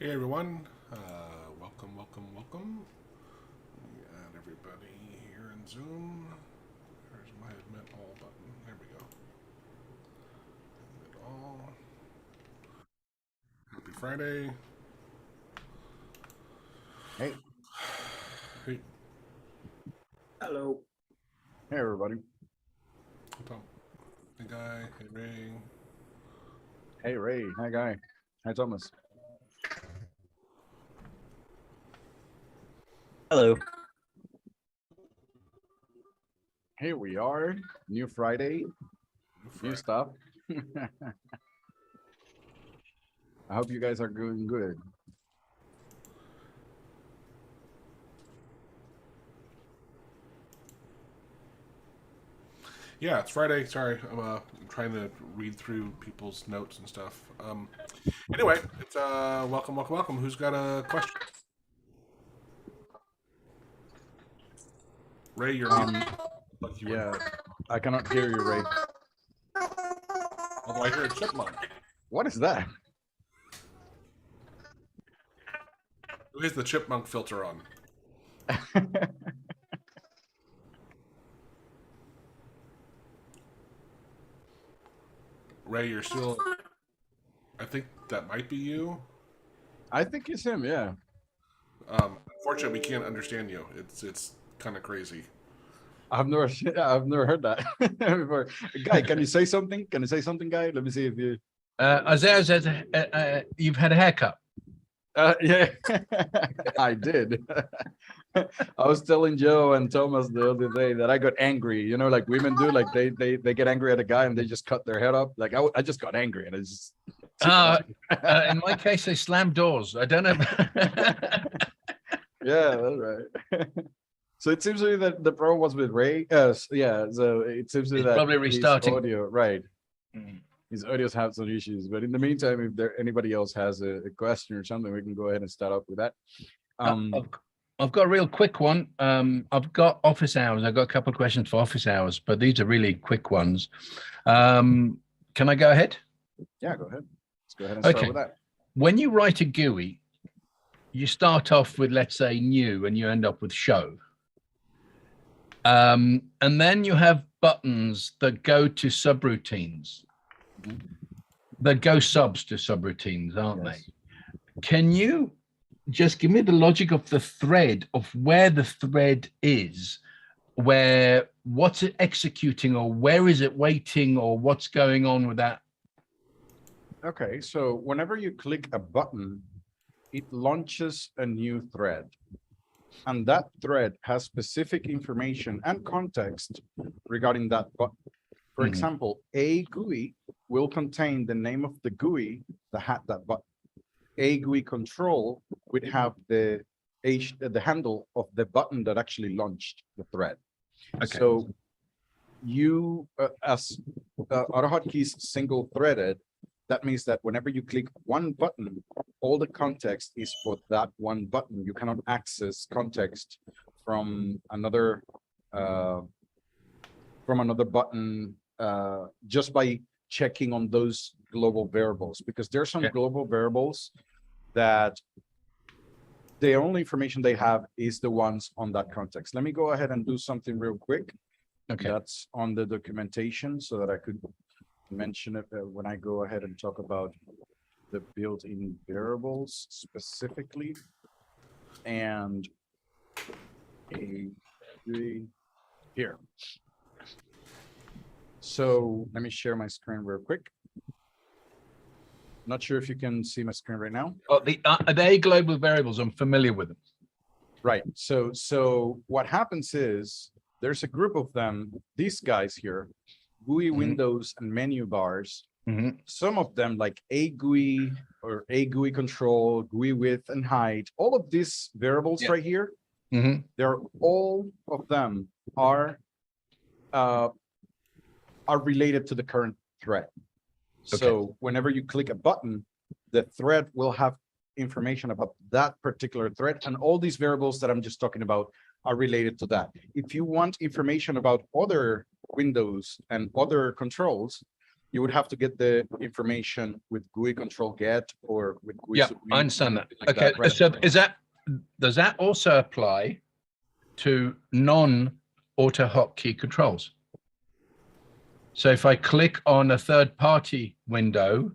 Hey everyone, welcome. Let me add everybody here in Zoom. There's my admit all button. There we go. Admit all. Happy Friday. Hey. Hey, Hello. Hey, everybody. hey Tom. Hey Guy. Hey Ray. Hey, Ray. Hi, Guy. Hi, Thomas. Hello. Here we are. New Friday. New stuff. I hope you guys are doing good. Yeah, it's Friday. Sorry, I'm trying to read through people's notes and stuff. Anyway, it's welcome. Who's got a question? Ray, you're muted. Like you were. Yeah, I cannot hear you, Ray. Although I hear a chipmunk. What is that? Who has the chipmunk filter on? Ray, you're still. I think that might be you. I think it's him. Yeah. Unfortunately, we can't understand you. It's kind of crazy. I've never heard that before. Guy, can you say something? Can you say something, Guy? Let me see if you. Isaiah says you've had a haircut. Yeah, I did. I was telling Joe and Thomas the other day that I got angry. You know, like women do, like they get angry at a guy and they just cut their head up. Like I just got angry and it's just. In my case, they slam doors. I don't know. Yeah, that's right. So it seems to me that the problem was with Ray. Yeah, so it seems to me It's that probably his restarting. audio, right? Mm. His audios have some issues, but in the meantime, if there anybody else has a question or something, we can go ahead and start up with that. I've got a real quick one. I've got office hours. I've got a couple of questions for office hours, but these are really quick ones. Can I go ahead? Yeah, go ahead. Let's go ahead and start with that. When you write a GUI, you start off with, let's say, new, and you end up with show. And then you have buttons that go to subroutines. That go subs to subroutines, aren't they? Can you just give me the logic of the thread, of where the thread is, where what's it executing, or where is it waiting, or what's going on with that? Okay, so whenever you click a button, it launches a new thread. And that thread has specific information and context regarding that button. For example, a GUI will contain the name of the GUI that had that button. A GUI control would have the handle of the button that actually launched the thread. Okay. So you, as AutoHotkey is single threaded, that means that whenever you click one button, all the context is for that one button. You cannot access context from another button just by checking on those global variables, because there's some global variables that the only information they have is the ones on that context. Let me go ahead and do something real quick. Okay. That's on the documentation so that I could mention it when I go ahead and talk about the built-in variables specifically. And here. So let me share my screen real quick. Not sure if you can see my screen right now. Oh, are they global variables? I'm familiar with them. Right. So what happens is there's a group of them, these guys here, GUI windows and menu bars. Some of them like a GUI or a GUI control, GUI width and height, all of these variables right here, they're all of them are related to the current thread. So whenever you click a button, the thread will have information about that particular thread, and all these variables that I'm just talking about are related to that. If you want information about other windows and other controls, you would have to get the information with GUI control get or with GUI Yeah, submit, I understand that. like Okay, right? so does that also apply to non-AutoHotkey controls? So if I click on a third-party window,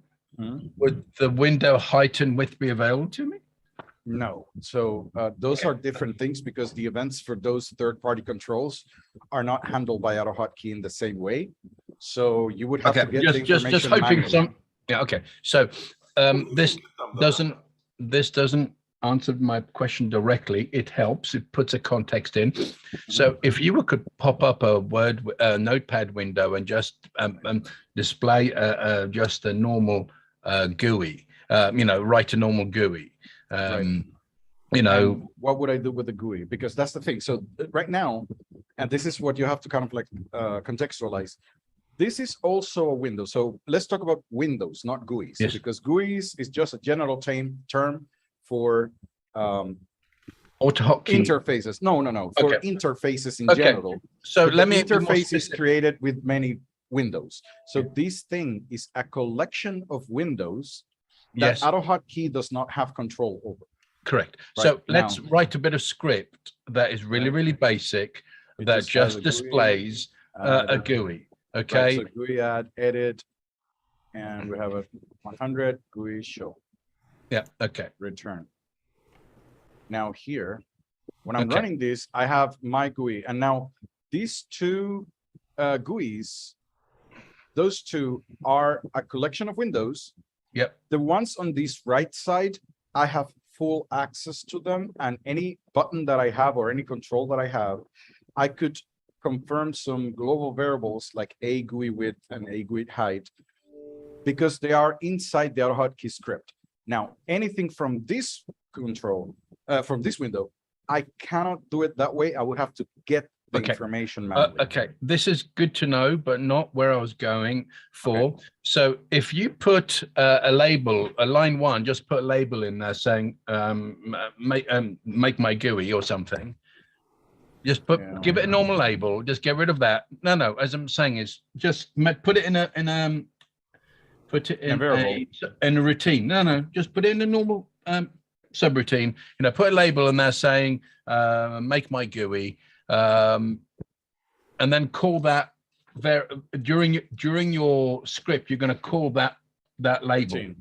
would the window height and width be available to me? No, so those are different things because the events for those third-party controls are not handled by AutoHotkey in the same way. So you would have to get the just information hoping manually. yeah, okay. So this doesn't answer my question directly. It helps. It puts a context in. So if you could pop up a notepad window and just display just a normal GUI, write a normal GUI. Right. You know, And what would I do with the GUI? Because that's the thing. So right now, and this is what you have to kind of like contextualize. This is also a window. So let's talk about windows, not GUIs, Yes. because GUIs is just a general term for AutoHotkey interfaces. No. For Okay. interfaces in Okay. general. So But let the me be more interface is specific. created with many windows. So this thing is a collection of windows that Yes. AutoHotkey does not have control over. Correct. Right, So let's now- write a bit of script that is really, really basic, It that just has just a GUI, displays a GUI. Okay. Right, so GUI add, edit, and we have a 100 GUI show, Yeah. Okay. return. Now here, when I'm Okay. running this, I have my GUI, and now these two GUIs, those two are a collection of windows. Yep. The ones on this right side, I have full access to them, and any button that I have or any control that I have, I could confirm some global variables like a GUI width and a GUI height because they are inside the AutoHotkey script. Now, anything from this control, from this window, I cannot do it that way. I would have to get the Okay. information manually. Okay. This is good to know, but not where I was going for. So if you put a label, a line 1, just put a label in there saying make my GUI or something. Just give it a normal label. Just get rid of that. No. As I'm saying is just put it in a variable. in a routine. No. Just put it in a normal subroutine. Put a label in there saying make my GUI. And then call that during your script, you're going to call that label, Routine.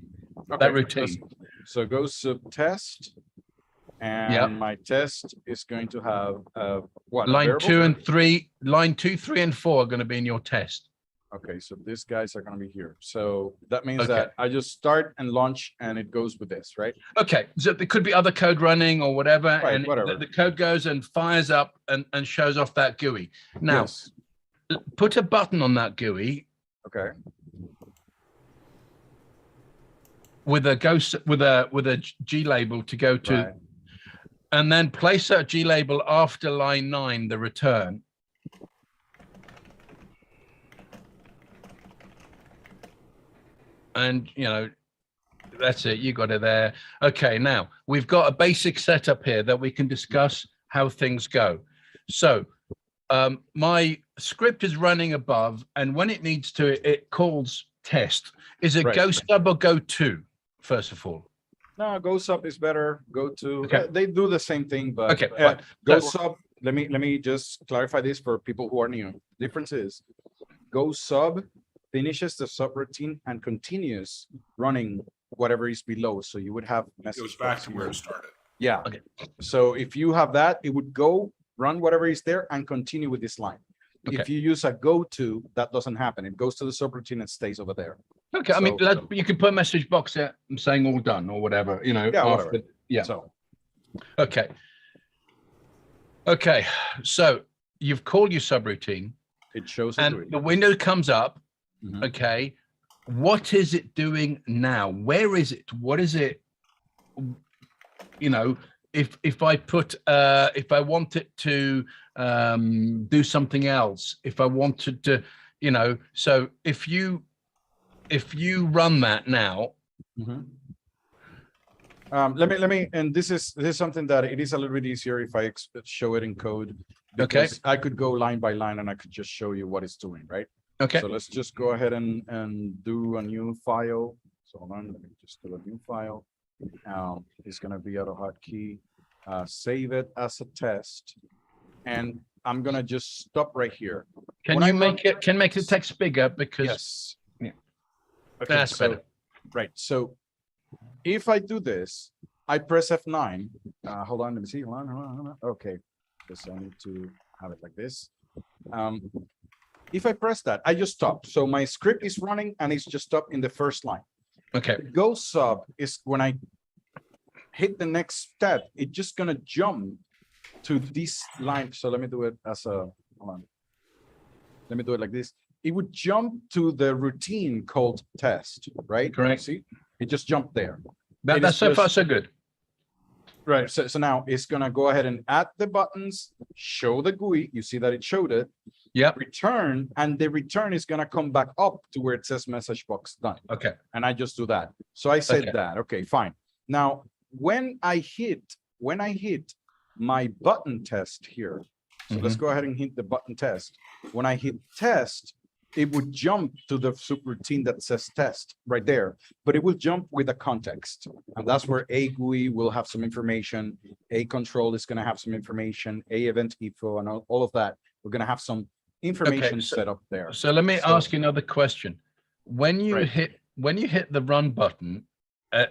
that routine. So go sub test, and my test is going to have what? Line 2 and 3, line 2, 3, and 4 are going to be in your test. Okay, so these guys are going to be here. So that means that I just start and launch, and it goes with this, right? Okay, so there could be other code running or whatever, Right, and whatever. the code goes and fires up and shows off that GUI. Now, Yes. put a button on that GUI Okay. with a G label to go to, Right. and then place that G label after line 9, the return. And that's it. You got it there. Okay, now we've got a basic setup here that we can discuss how things go. So my script is running above, and when it needs to, it calls test. Is it Right. go sub or go to, first of all? No, go sub is better. Go to. Okay. They do the same thing, but Okay, fine. go So- sub. Let me just clarify this for people who are new. Difference is, go sub finishes the subroutine and continues running whatever is below. So you would have It message goes back box to where here. it started. Yeah. Okay. So if you have that, it would go run whatever is there and continue with this line. If Okay. you use a go to, that doesn't happen. It goes to the subroutine and stays over there. Okay, I mean, So- you can put a message box there saying all done or whatever, Yeah, after- whatever. Yeah. So Okay. So you've called your subroutine, it shows a and GUI. the window comes up. Mhm. Okay, what is it doing now? Where is it? What is it? If I put if I want it to do something else, if I wanted to, so if you run that now, Mhm. Let me, and this is something that it is a little bit easier if I show it in code. Okay. Because I could go line by line and I could just show you what it's doing, right? Okay. So let's just go ahead and do a new file. So hold on, let me just do a new file. It's gonna be AutoHotkey. Save it as a test. And I'm gonna just stop right here. Can When I you run- make it? Can make the text bigger because Yes. Yeah. Okay, That's so, better. right, so if I do this, I press F9. Hold on, let me see. Hold on. Okay, because I need to have it like this. If I press that, I just stop. So my script is running and it's just stopped in the first line. okay. The go sub is when I hit the next step, it's just gonna jump to this line. So let me do it as a, hold on. Let me do it like this. It would jump to the routine called test, right? Correct. See, it just jumped there. That, It that's is so far just- so good. Right, so now it's gonna go ahead and add the buttons, show the GUI, you see that it showed it, Yep. return, and the return is gonna come back up to where it says message box done. Okay. And I just do that. So I said Okay. that, okay, fine. Now, when I hit my button test here, so let's go ahead and hit the button test. When I hit test, it would jump to the subroutine that says test right there, but it will jump with a context. And that's where a GUI will have some information, a control is gonna have some information, a event info and all of that. We're gonna have some information so- set up there. So let me So- ask you another question. When you Right. hit the run button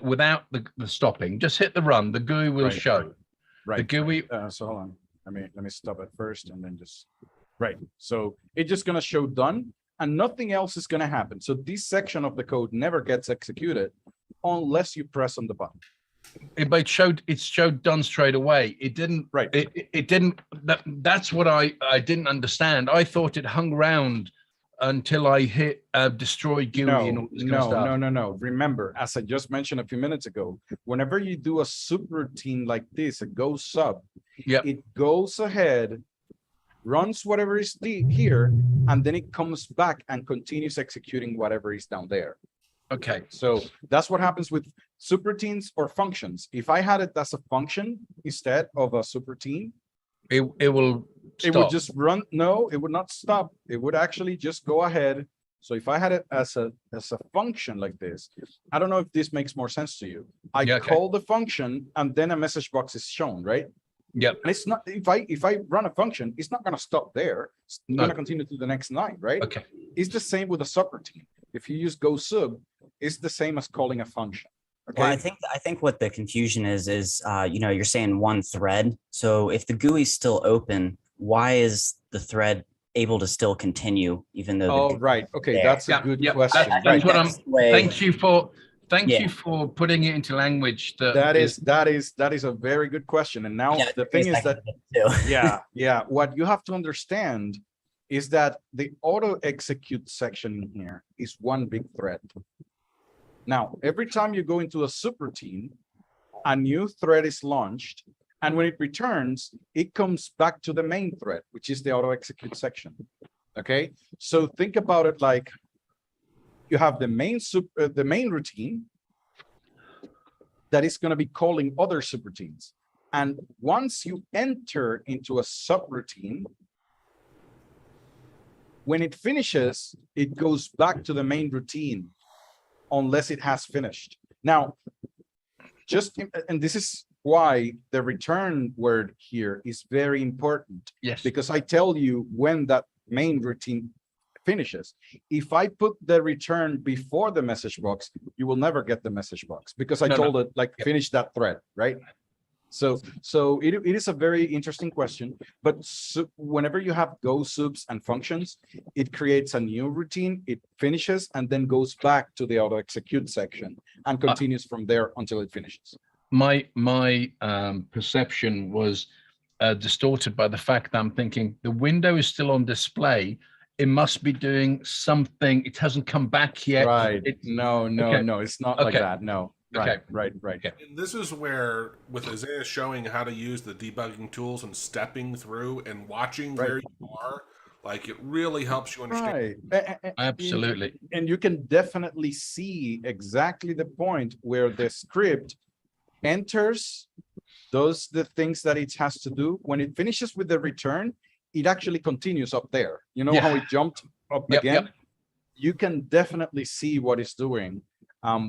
without the stopping, just hit the run, the GUI will Right, show. The Right, GUI. so hold on, let me stop it first and then just, right. So it's just gonna show done and nothing else is gonna happen. So this section of the code never gets executed unless you press on the button. It showed done straight away. It didn't. Right. It didn't. That's what I didn't understand. I thought it hung around until I hit destroy GUI and all this kind of stuff. No. Remember, as I just mentioned a few minutes ago, whenever you do a subroutine like this, a go sub, Yep. it goes ahead, runs whatever is here, and then it comes back and continues executing whatever is down there. Okay. So that's what happens with subroutines or functions. If I had it as a function instead of a subroutine, It will. it would just run. No, it would not stop. It would actually just go ahead. So if I had it as a function like this, I don't know if this makes more sense to you. I Yeah, okay. call the function and then a message box is shown, right? Yep. And it's not, if I run a function, it's not gonna stop there. It's No. gonna continue to the next line, right? Okay. It's the same with a subroutine. If you use go sub, it's the same as calling a function. Okay. Well, I think what the confusion is you're saying one thread. So if the GUI is still open, why is the thread able to still continue even though? Oh, right. Okay, there. that's a Yeah, good yeah, question. that's Right. what I'm. the way- Thank Yeah. you for putting it into language That is a very good question. And now Yeah, the thing is that, too. yeah, what you have to understand is that the auto execute section in here is one big thread. Now, every time you go into a subroutine, a new thread is launched, and when it returns, it comes back to the main thread, which is the auto execute section. Okay, so think about it like you have the main routine that is going to be calling other subroutines. And once you enter into a subroutine, when it finishes, it goes back to the main routine unless it has finished. Now, and this is why the return word here is very important, Yes. because I tell you when that main routine finishes. If I put the return before the message box, you will never get the message box because I No, told it like Yep. finish that thread, right? So it is a very interesting question, but whenever you have go subs and functions, it creates a new routine, it finishes and then goes back to the auto execute section and continues from there until it finishes. My perception was distorted by the fact that I'm thinking the window is still on display. It must be doing something. It hasn't come back yet. Right. It's, No, okay. it's not like Okay. that. No. Okay. Right. Okay. And this is where, with Isaiah showing how to use the debugging tools and stepping through and watching where you are, like it really helps you understand. Right. Absolutely. And you can definitely see exactly the point where the script enters, does the things that it has to do. When it finishes with the return, it actually continues up there. You know how Yeah. it jumped up Yep, again, yep. you can definitely see what it's doing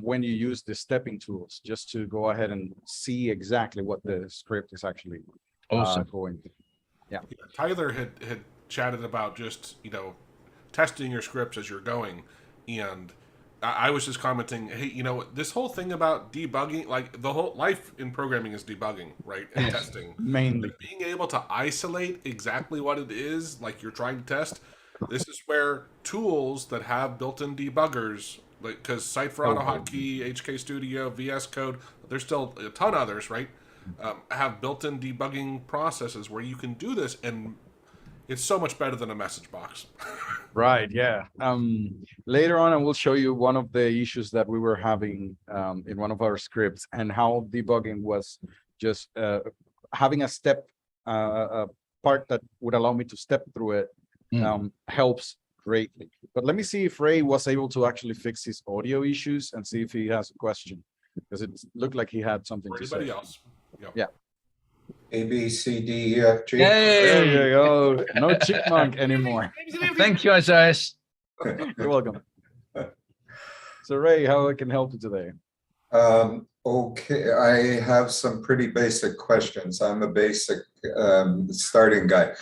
when you use the stepping tools, just to go ahead and see exactly what the script is actually Awesome. going to. Yeah, Tyler had chatted about just, testing your scripts as you're going, and I was just commenting, hey, this whole thing about debugging, like the whole life in programming is debugging, right, and testing. Mainly. But being able to isolate exactly what it is, like you're trying to test, this is where tools that have built-in debuggers, like because Site for AutoHotkey, HK Studio, VS Code, there's still a ton of others, right? Have built-in debugging processes where you can do this, and it's so much better than a message box. Right, yeah. Later on, I will show you one of the issues that we were having in one of our scripts, and how debugging was just having a step, a part that would allow me to step through it helps greatly. But let me see if Ray was able to actually fix his audio issues and see if he has a question, because it looked like he had something For to anybody say. else. Yep. Yeah. A, B, C, D, E, F, G. There Hey, you go. No chipmunk anymore. thank you, Isaias. You're welcome. So Ray, how I can help you today? Okay, I have some pretty basic questions. I'm a basic starting guy.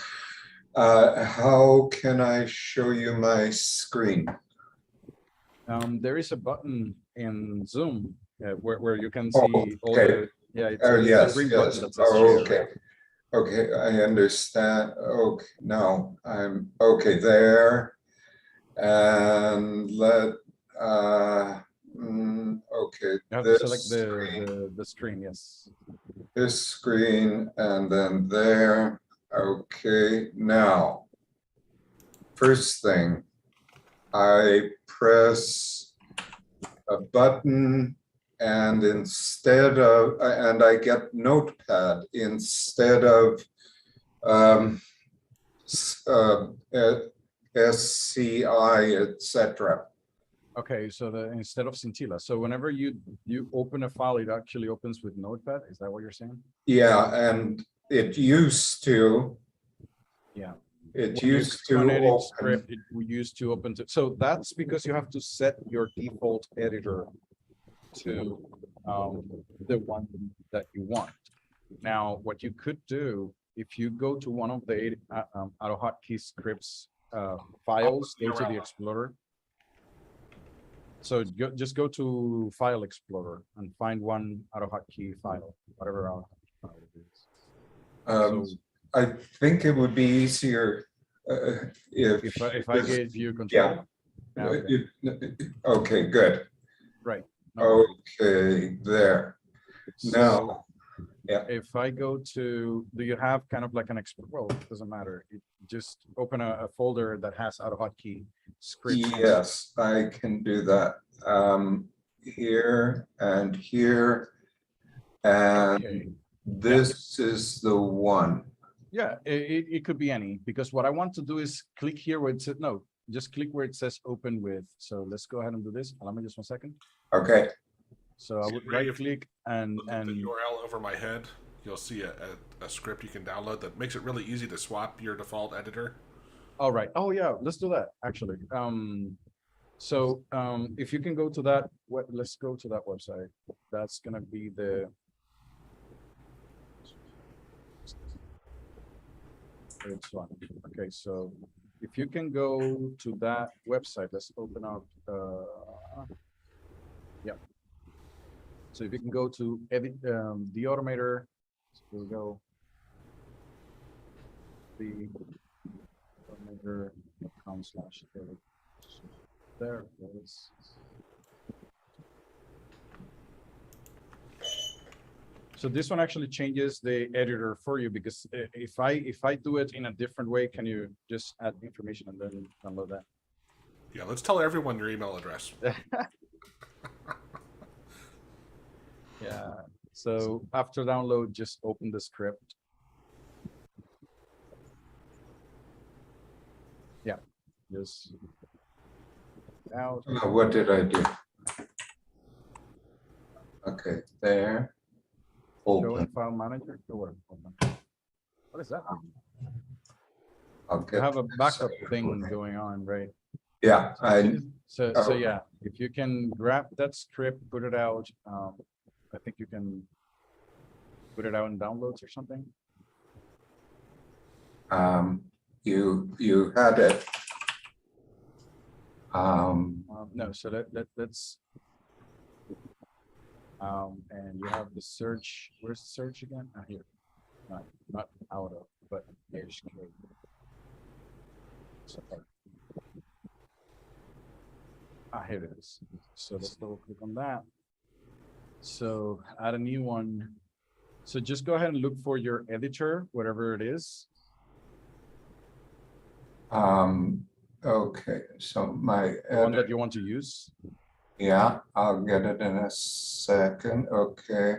How can I show you my screen? There is a button in Zoom where you can see all okay. the, yeah, it's Oh, a yes, green yes. button that says Oh, share. okay. Okay, I understand. Okay, now I'm okay there. And let, okay. You have to select the screen, yes. This screen and then there. Okay, now, first thing, I press a button and instead of, and I get Notepad instead of SCI, etc. Okay, so instead of Scintilla, so whenever you open a file, it actually opens with Notepad. Is that what you're saying? Yeah, and it used to. Yeah. It When used you to click on edit open. script, it used to open to. So that's because you have to set your default editor to the one that you want. Now, what you could do, if you go to one of the AutoHotkey scripts files, go to the Explorer. So just go to File Explorer and find one AutoHotkey file, whatever AutoHotkey file it is. I think it would be easier if I gave you control. Yeah. Okay. Okay, good. Right. No. Okay, there. Now, yeah. If I go to, do you have kind of like an well, it doesn't matter. Just open a folder that has AutoHotkey scripts. Yes, I can do that. Here and here, and okay. this is the one. Yeah, it could be any, because what I want to do is click here where it says, no, just click where it says open with. So let's go ahead and do this. Allow me just 1 second. Okay. So I would right click and the URL over my head, you'll see a script you can download that makes it really easy to swap your default editor. All right. Oh yeah, let's do that actually. So if you can go to that, let's go to that website. That's gonna be the one. Okay, so if you can go to that website, let's open up. Yeah. So if you can go to edit the-Automator, we'll go the-Automator.com/edit. There it is. So this one actually changes the editor for you, because if I do it in a different way, can you just add information and then download that? Yeah, let's tell everyone your email address. Yeah. So after download, just open the script. Yeah. Just out. What did I do? Okay, there. Show in Open. file manager. What is that? I'll You get have a backup sorry. thing going on, right? Yeah, So oh. yeah, if you can grab that script, put it out, I think you can put it out in downloads or something. You had it. No, so let's, and you have the search, where's the search again? Here, not out of, but HK. Here it is. So let's double click on that. So add a new one. So just go ahead and look for your editor, whatever it is. Okay, so my The one that you want to use. yeah, I'll get it in a second. Okay.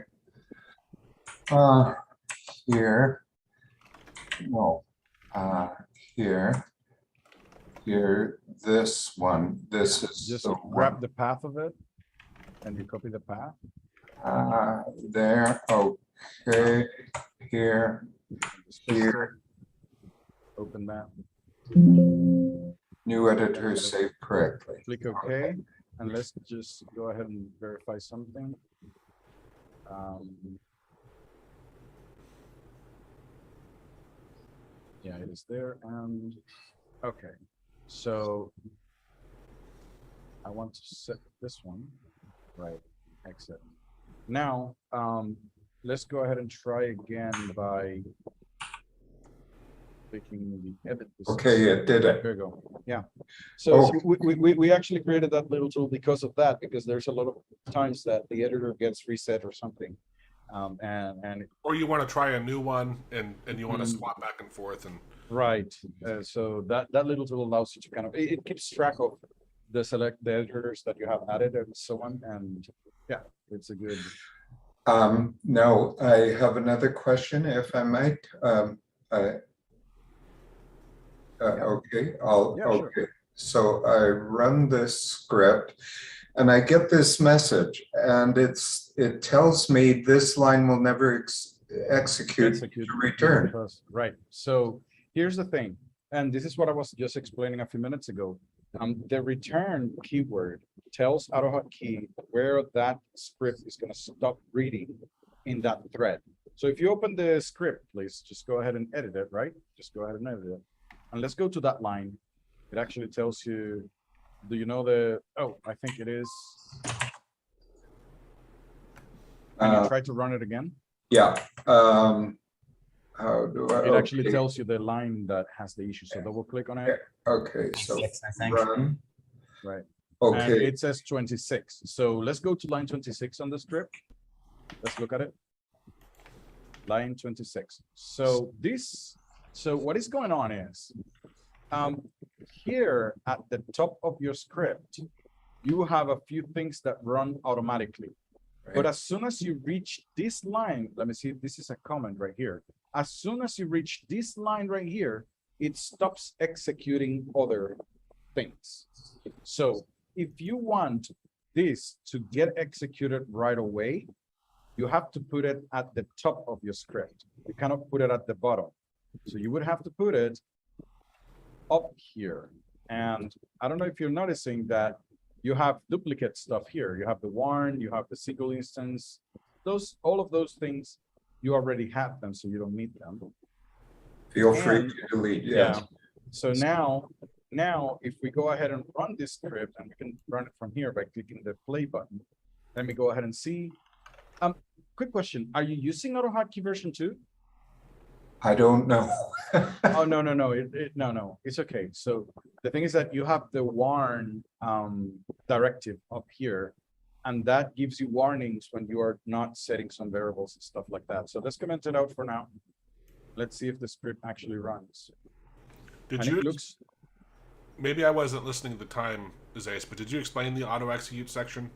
Here. No. Here, this one. This is Just the grab one. the path of it and you copy the path. There. Okay. Here. Here. Open that. New editor saved correctly. Click OK. And let's just go ahead and verify something. Yeah, it is there. And okay. So I want to set this one, right, exit. Now, let's go ahead and try again by clicking the edit. Okay, it did it. There you go. Yeah. So we actually created that little tool because of that, because there's a lot of times that the editor gets reset or something. Or you want to try a new one and you want to swap back and forth and right. So that little tool allows you to kind of, it keeps track of the editors that you have added and so on. And yeah, it's a good. Now I have another question, if I might. Okay, okay. Sure. So I run this script and I get this message, and it tells me this line will never execute to return. Right. So here's the thing, and this is what I was just explaining a few minutes ago. The return keyword tells AutoHotkey where that script is going to stop reading in that thread. So if you open the script, please just go ahead and edit it, right? Just go ahead and edit it. And let's go to that line. It actually tells you, do you know the, oh, I think it is. Can you try to run it again? Yeah. How do I? It actually tells you the line that has the issue. So double click on it. Okay, so 26, I think. run. Right. Okay. And it says 26. So let's go to line 26 on the script. Let's look at it. Line 26. So what is going on is, here at the top of your script, you have a few things that run automatically. Right. But as soon as you reach this line, let me see if this is a comment right here. As soon as you reach this line right here, it stops executing other things. So if you want this to get executed right away, you have to put it at the top of your script. You cannot put it at the bottom. So you would have to put it up here. And I don't know if you're noticing that you have duplicate stuff here. You have the warn, you have the single instance, all of those things, you already have them, so you don't need them. Feel free to delete. Yes. Yeah. So now if we go ahead and run this script, and we can run it from here by clicking the play button. Let me go ahead and see. Quick question. Are you using AutoHotkey version 2? I don't know. Oh, no. No. It's okay. So the thing is that you have the warn directive up here, and that gives you warnings when you are not setting some variables and stuff like that. So let's comment it out for now. Let's see if the script actually runs. did you maybe I wasn't listening at the time, Zayas, but did you explain the auto execute section?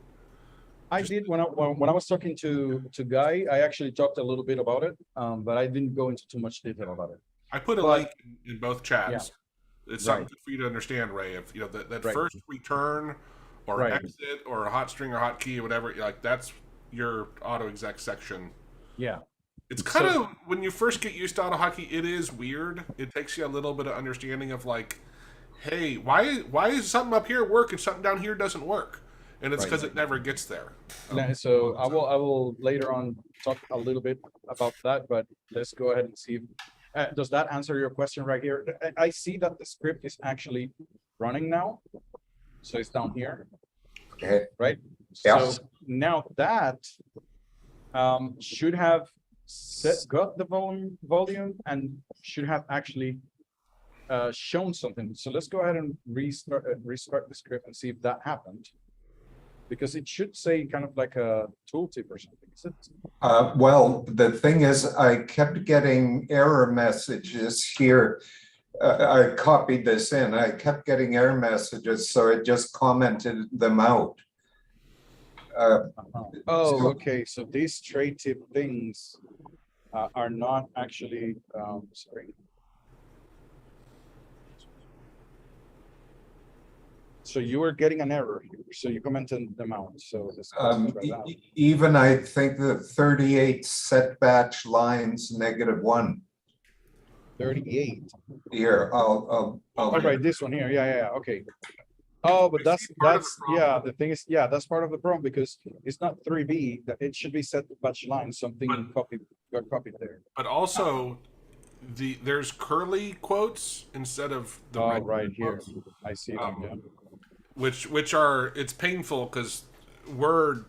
I did when I was talking to Guy. I actually talked a little bit about it, but I didn't go into too much detail about it. I put a link in both chats. Yeah. It's something good for you to understand, Ray. If you know that first return or exit or a hot string or hotkey or whatever, like that's your auto exec section. Yeah. It's kind of when you first get used to AutoHotkey, it is weird. It takes you a little bit of understanding of like, hey, why is something up here work and something down here doesn't work? And it's Right. because it never gets there. So I will later on talk a little bit about that, but let's go ahead and see if, does that answer your question right here? I see that the script is actually running now. So it's down here, Okay. right? Yes. So now that should have got the volume and should have actually shown something. So let's go ahead and restart the script and see if that happened. Because it should say kind of like a tooltip or something. Is it? Well, the thing is, I kept getting error messages here. I copied this in. I kept getting error messages, so it just commented them out. Oh, So- okay. So these tray tip things are not actually, sorry. So you were getting an error here. So you commented them out. So let's try that. Even I think the 38 set batch lines -1 38. here. I'll Oh, right, this one here. Yeah, okay. Oh, but I see part of the yeah, problem. the thing is, yeah, that's part of the problem because it's not 3B. It should be set batch line. Something got copied there. But also, there's curly quotes instead of the Oh, regular right here. quotes, I see them. Yeah. which are, it's painful because Word,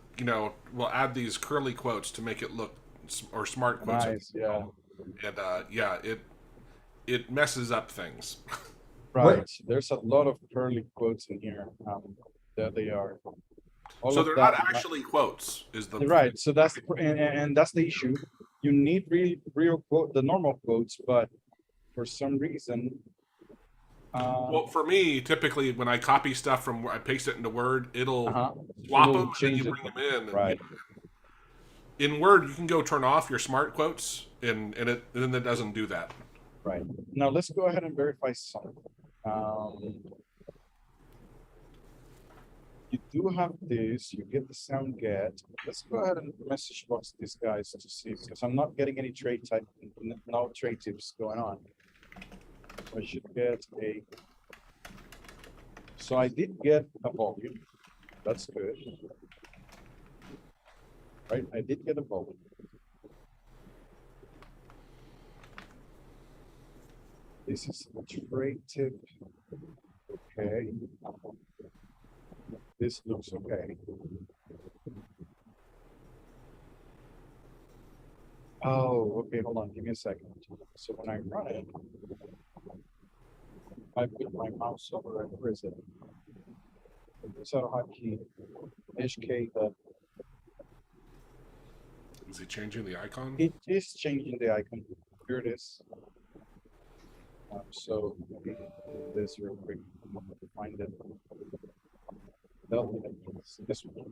will add these curly quotes to make it look, or smart quotes. Nice, yeah. And yeah, it messes up things. Right. There's a lot of curly quotes in here. There they are. All So of they're that- not actually quotes, is the right. So that's and that's the issue. You need real quote, the normal quotes, but for some reason. Well, for me, typically when I copy stuff from where I paste it into Word, it'll swap It'll them and change you it. bring them in. And, Right. In Word, you can go turn off your smart quotes, and then it doesn't do that. Right. Now let's go ahead and verify something. You do have this, you get the sound get. Let's go ahead and message box these guys to see, because I'm not getting any trade type, no trade tips going on. I should get a, so I did get a volume. That's good. Right, I did get a volume. This is a trade tip. Okay. This looks okay. Oh, okay, hold on, give me a second. So when I run it, I put my mouse over it. Where is it? It's AutoHotkey HK. Is he changing the icon? It is changing the icon. Here it is. So let me do this real quick. Find it. This one.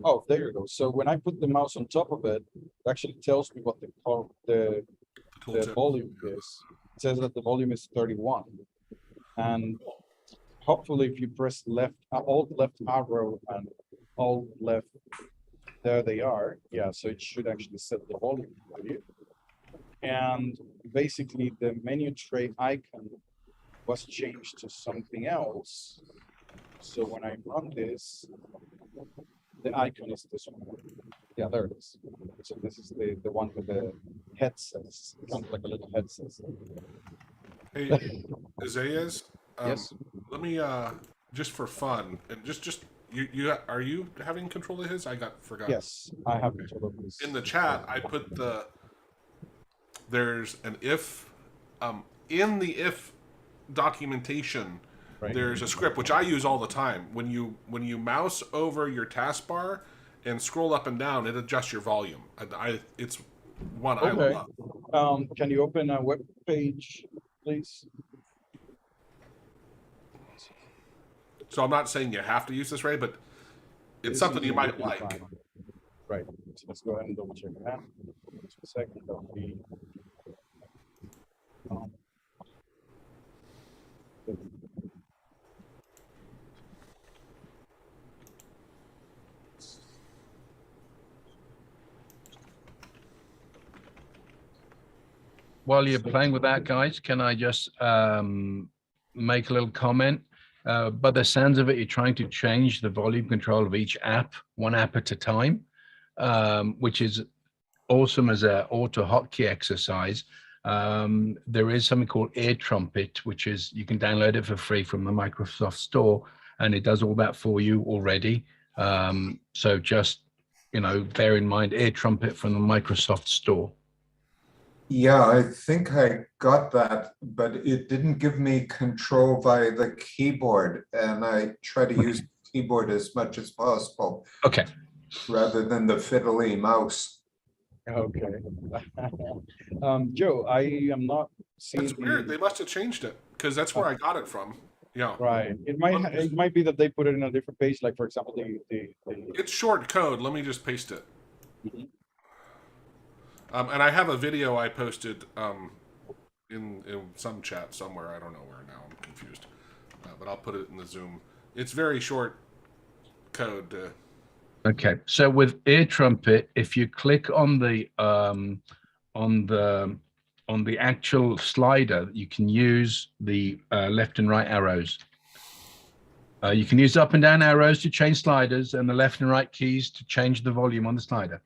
Oh, there you go. So when I put the mouse on top of it, it actually tells me what the Tooltip. volume is. It says that the volume is 31. And hopefully if you press left, alt left arrow and alt left, there they are. Yeah, so it should actually set the volume for you. And basically the menu tray icon was changed to something else. So when I run this, the icon is this one. Yeah, there it is. So this is the one with the headsets. It sounds like a little headset. Hey, Isaias, Yes. let me just for fun and just you are you having control of his? I forgot. Yes, I have control of this. In the chat, I put there's an if in the if documentation. Right. There's a script which I use all the time. When you mouse over your taskbar and scroll up and down, it adjusts your volume. It's one I Okay. love. Can you open a web page, please? So I'm not saying you have to use this, Ray, but it's This something is you a might good like. time. Right. So let's go ahead and double check that. Just a second. That'll be. While you're playing with that, guys, can I just make a little comment. By the sounds of it, you're trying to change the volume control of each app, one app at a time, which is awesome as a AutoHotkey exercise. There is something called Ear Trumpet, which is you can download it for free from the Microsoft Store, and it does all that for you already. So just, bear in mind Ear Trumpet from the Microsoft Store. Yeah, I think I got that, but it didn't give me control via the keyboard, and I try to use the keyboard as much as possible Okay. rather than the fiddly mouse. Okay. Joe, I am not seeing. That's weird. They must have changed it because that's where I got it from. Yeah. Right. It might be that they put it in a different page, like for example, the It's short code. Let me just paste it. Mhm. And I have a video I posted in some chat somewhere. I don't know where now. I'm confused. But I'll put it in the Zoom. It's very short code. Okay. So with Ear Trumpet, if you click on the actual slider, you can use the left and right arrows. You can use up and down arrows to change sliders, and the left and right keys to change the volume on the slider.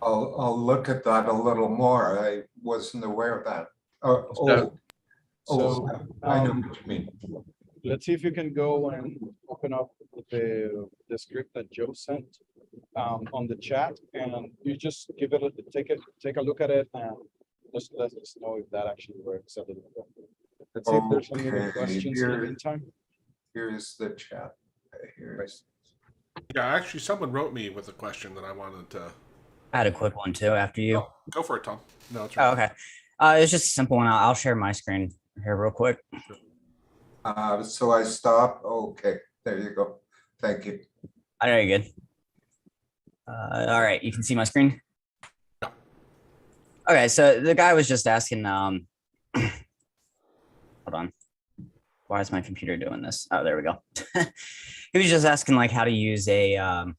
I'll look at that a little more. I wasn't aware of that. I know what you mean. Let's see if you can go and open up the script that Joe sent on the chat, and you just take a look at it, and just let us know if that actually works. Let's see if there's any other Okay, questions in the meantime. Here's the chat. Here's Yeah, actually, someone wrote me with a question that I wanted to. I had a quick one too after you. Oh, go for it, Tom. No, it's Oh, right. okay. It's just a simple one. I'll share my screen here real quick. so I stop. Okay, there you go. Thank you. I know you're good. All right, you can see my screen. Yeah. Okay, so the guy was just asking. Hold on. Why is my computer doing this? Oh, there we go. He was just asking like how to use a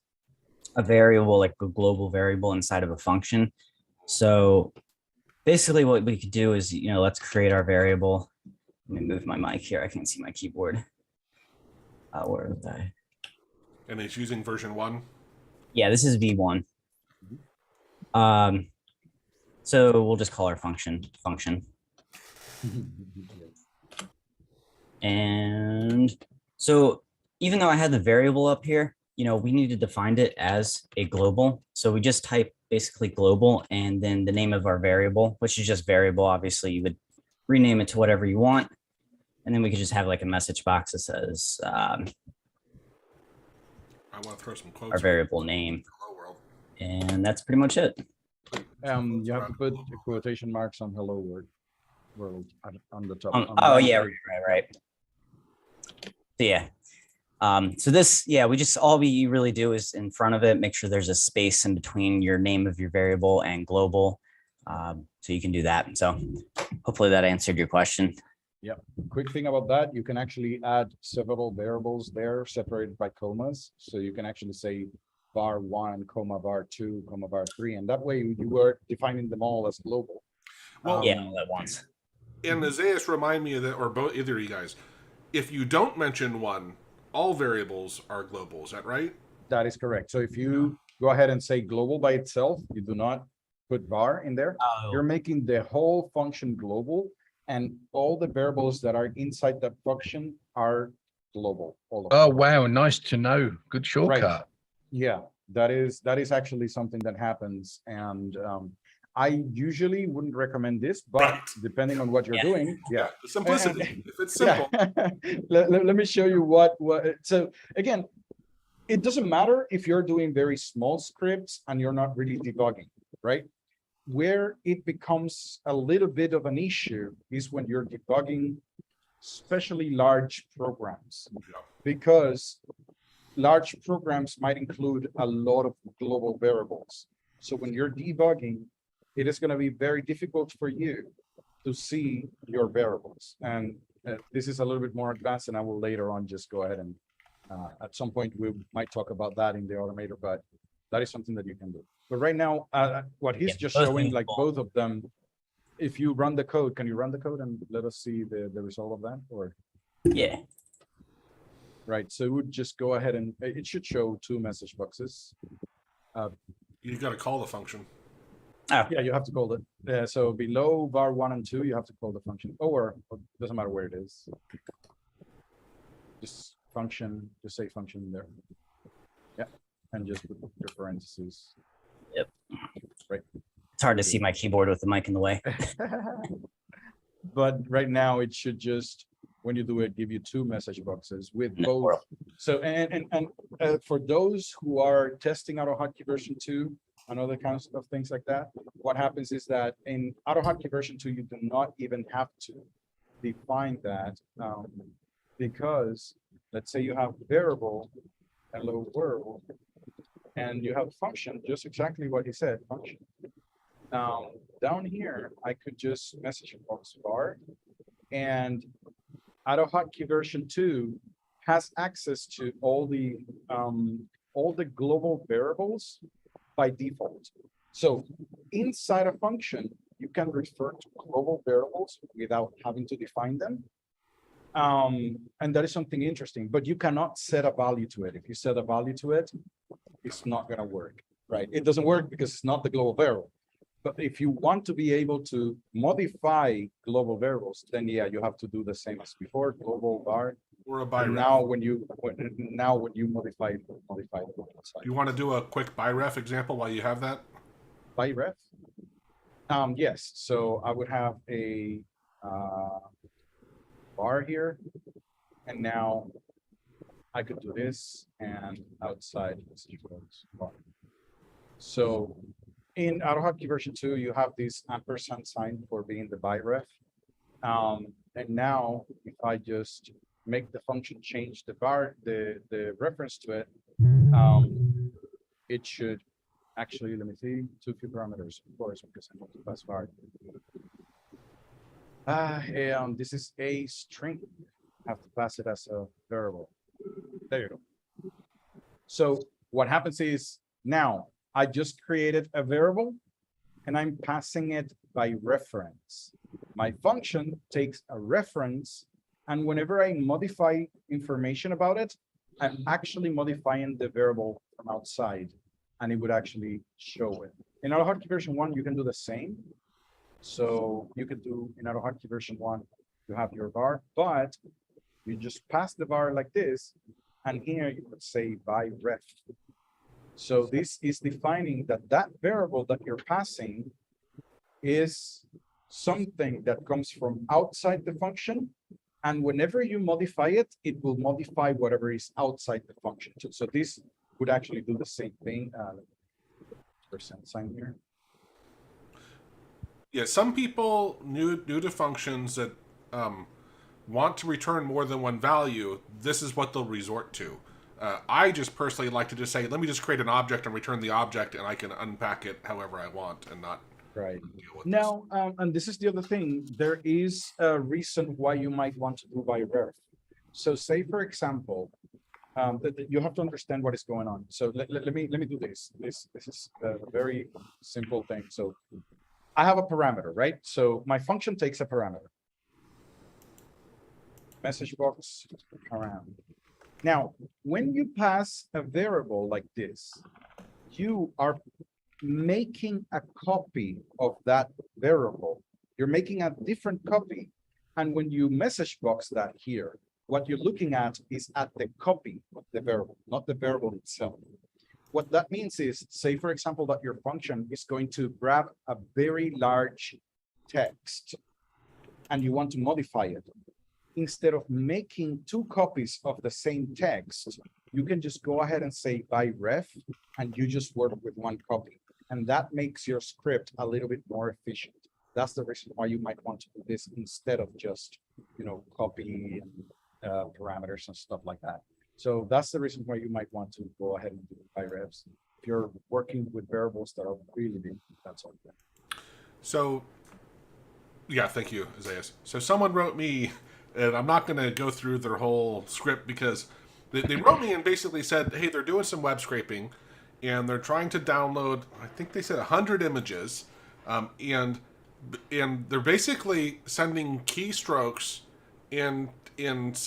variable, like a global variable inside of a function. So basically what we could do is, let's create our variable. Let me move my mic here. I can't see my keyboard. Where is that? And it's using version 1. Yeah, this is V1. So we'll just call our function. And so even though I had the variable up here, we need to define it as a global. So we just type basically global and then the name of our variable, which is just variable. Obviously, you would rename it to whatever you want. And then we could just have like a message box that says I want to throw some quotes. our variable name. Hello world. And that's pretty much it. You have to put quotation marks on hello world on the top. Oh yeah, right. So yeah. So this, we just, all we really do is in front of it, make sure there's a space in between your name of your variable and global. So you can do that. So hopefully that answered your question. Yeah. Quick thing about that, you can actually add several variables there separated by commas. So you can actually say var1, comma var2, comma var3, and that way you are defining them all as global. Well, all at once. And Isaias, remind me of that, or both, either of you guys. If you don't mention one, all variables are global. Is that right? That is correct. So if you go ahead and say global by itself, you do not put var in there. Oh. You're making the whole function global, and all the variables that are inside that function are global. All of them. Oh, wow. Nice to know. Good shortcut. Yeah, that is actually something that happens, and I usually wouldn't recommend this, but Right. depending on what you're doing, yeah. The simplicity. If it's simple. Yeah. let me show you what. So again, it doesn't matter if you're doing very small scripts and you're not really debugging, right? Where it becomes a little bit of an issue is when you're debugging, especially large programs, Yeah. because large programs might include a lot of global variables. So when you're debugging, it is going to be very difficult for you to see your variables. And this is a little bit more advanced, and I will later on just go ahead and at some point we might talk about that in the Automator, but that is something that you can do. But right now, what he's just both showing, things like will- both of them, if you run the code, can you run the code and let us see the result of that? Or Yeah. right, so it would just go ahead and it should show 2 message boxes. You got to call the function. Oh, Yeah, you have to call it. So below var 1 and 2, you have to call the function, or doesn't matter where it is. Just function, just say function there. Yeah, and just put your parentheses. it's hard to see my keyboard with the mic in the way. But right now it should just, when you do it, give you 2 message boxes with No both. world. So, for those who are testing AutoHotkey version 2 and other kinds of things like that, what happens is that in AutoHotkey version 2, you do not even have to define that, because let's say you have variable, hello world, and you have function, just exactly what he said, function. Now, down here, I could just message box var, and AutoHotkey version 2 has access to all the global variables by default. So inside a function, you can refer to global variables without having to define them. And that is something interesting, but you cannot set a value to it. If you set a value to it, it's not going to work, right? It doesn't work because it's not the global variable. But if you want to be able to modify global variables, then yeah, you have to do the same as before, global var. Or a by And ref. now when you modify the outside. Do you want to do a quick by ref example while you have that? By ref? Yes, so I would have a bar here, and now I could do this and outside this equals bar. So in AutoHotkey version 2, you have this ampersand sign for being the by ref. And now if I just make the function change the var, the reference to it, it should actually, let me see, 2 parameters, of course, because I want to pass var. This is a string. I have to pass it as a variable. There you go. So what happens is now I just created a variable and I'm passing it by reference. My function takes a reference, and whenever I modify information about it, I'm actually modifying the variable from outside, and it would actually show it. In AutoHotkey version 1, you can do the same. So you could do in AutoHotkey version 1, you have your var, but you just pass the var like this, and here you would say by ref. So this is defining that that variable that you're passing is something that comes from outside the function, and whenever you modify it, it will modify whatever is outside the function. So this would actually do the same thing. Percent sign here. Yeah, some people new to functions that want to return more than one value, this is what they'll resort to. I just personally like to just say, let me just create an object and return the object, and I can unpack it however I want and not Right. deal with Now, and this is the other thing, there is a reason why you might want to do by ref. So say, for example, that you have to understand what is going on. So let me do this. This is a very simple thing. So I have a parameter, right? So my function takes a parameter. Message box parameter. Now, when you pass a variable like this, you are making a copy of that variable. You're making a different copy. And when you message box that here, what you're looking at is at the copy of the variable, not the variable itself. What that means is, say, for example, that your function is going to grab a very large text and you want to modify it. Instead of making 2 copies of the same text, you can just go ahead and say by ref, and you just work with 1 copy. And that makes your script a little bit more efficient. That's the reason why you might want to do this instead of just, copy parameters and stuff like that. So that's the reason why you might want to go ahead and do by refs. If you're working with variables that are really big, that's all. So, yeah, thank you, Isaiah. So someone wrote me, and I'm not going to go through their whole script because they wrote me and basically said, hey, they're doing some web scraping, and they're trying to download, I think they said 100 images, and and they're basically sending keystrokes and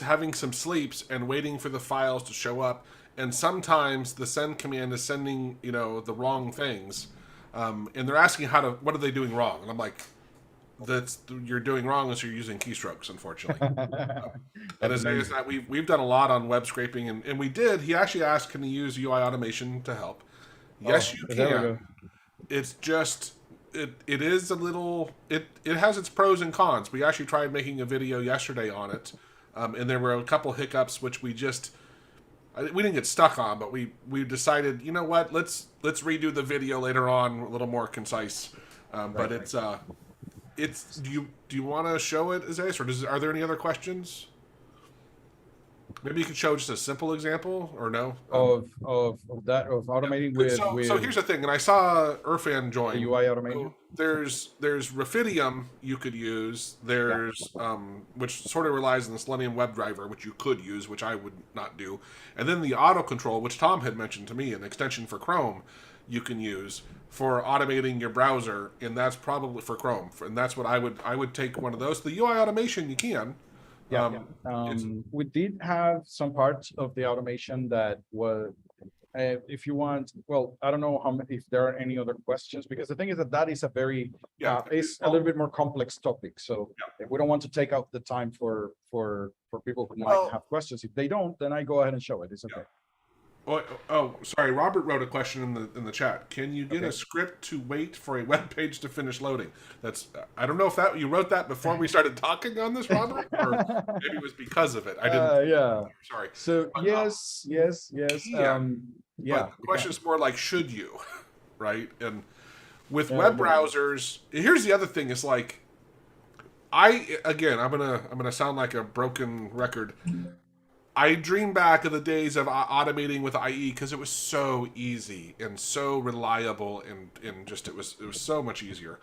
having some sleeps and waiting for the files to show up. And sometimes the send command is sending, the wrong things, and they're asking what are they doing wrong? And I'm like, you're doing wrong is you're using keystrokes, unfortunately. And as that we've done a lot on web scraping, and we did. He actually asked, can he use UI automation to help? Yes, you there we can. go. It's just it is a little it has its pros and cons. We actually tried making a video yesterday on it, and there were a couple hiccups which we didn't get stuck on, but we decided, you know what, let's redo the video later on, a little more concise. But it's do you want to show it, Isaias, or are there any other questions? Maybe you could show just a simple example, or no? Of automating with So here's the thing, and I saw Irfan join. the UI automation. There's Raphidium you could use. There's which sort of relies on the Selenium WebDriver, which you could use, which I would not do. And then the auto control, which Tom had mentioned to me, an extension for Chrome, you can use for automating your browser, and that's probably for Chrome. And that's what I would take one of those. The UI automation you can. We did have some parts of the automation that was, if you want, well, I don't know if there are any other questions, because the thing is that is a very, it's a little bit more complex topic. So we don't want to take out the time for people who might have questions. If they don't, then I go ahead and show it. It's okay. Oh, sorry. Robert wrote a question in the chat. Can you get a script to wait for a web page to finish loading? That's I don't know if you wrote that before we started talking on this, Robert, or maybe it was because of it. I didn't. Sorry. So but, yes. The question is more like, should you, right? And with web browsers, here's the other thing: is like, I'm gonna sound like a broken record. I dream back of the days of automating with IE because it was so easy and so reliable, and just it was so much easier.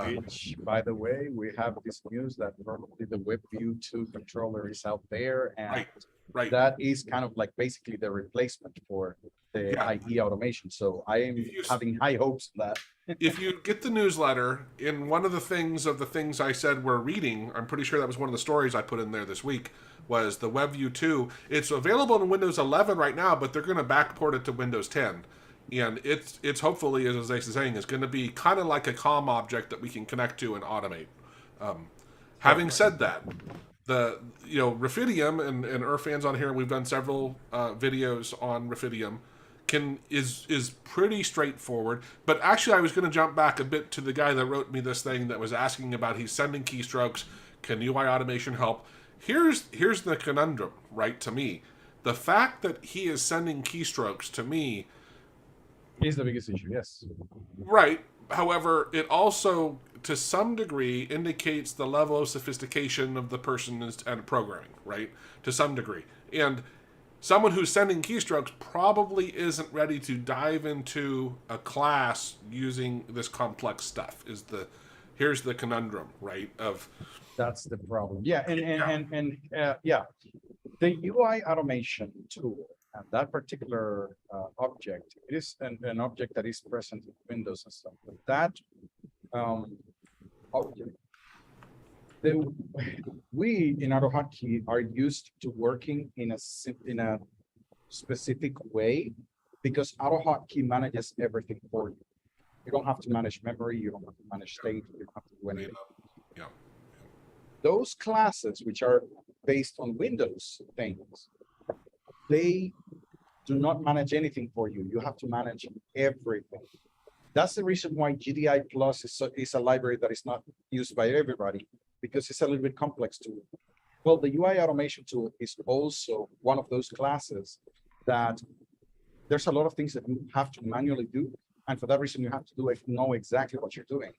Which, by the way, we have this news that probably the WebView 2 controller is out there, and that is kind of like basically the replacement for the IE automation. So I am having high hopes of that. If you get the newsletter, in one of the things I said we're reading, I'm pretty sure that was one of the stories I put in there this week, was the WebView 2. It's available in Windows 11 right now, but they're going to backport it to Windows 10. And it's hopefully, as Isaias is saying, is going to be kind of like a COM object that we can connect to and automate. Having said that, the Raphidium and Irfan's on here. We've done several videos on Raphidium. Is pretty straightforward. But actually, I was going to jump back a bit to the guy that wrote me this thing that was asking about he's sending keystrokes. Can UI automation help? Here's the conundrum, right? To me, the fact that he is sending keystrokes to me is the biggest issue. Yes. Right. However, it also, to some degree, indicates the level of sophistication of the person and programming, right? To some degree. And someone who's sending keystrokes probably isn't ready to dive into a class using this complex stuff. Here's the conundrum, right? That's the problem. Yeah, the UI automation tool and that particular object, it is an object that is present in Windows and stuff. But that object, we in AutoHotkey are used to working in a specific way because AutoHotkey manages everything for you. You don't have to manage memory. You don't have to manage state. You don't have to do anything. Those classes, which are based on Windows things, they do not manage anything for you. You have to manage everything. That's the reason why GDI Plus is a library that is not used by everybody, because it's a little bit complex tool. Well, the UI automation tool is also one of those classes that there's a lot of things that you have to manually do. And for that reason, you have to know exactly what you're doing.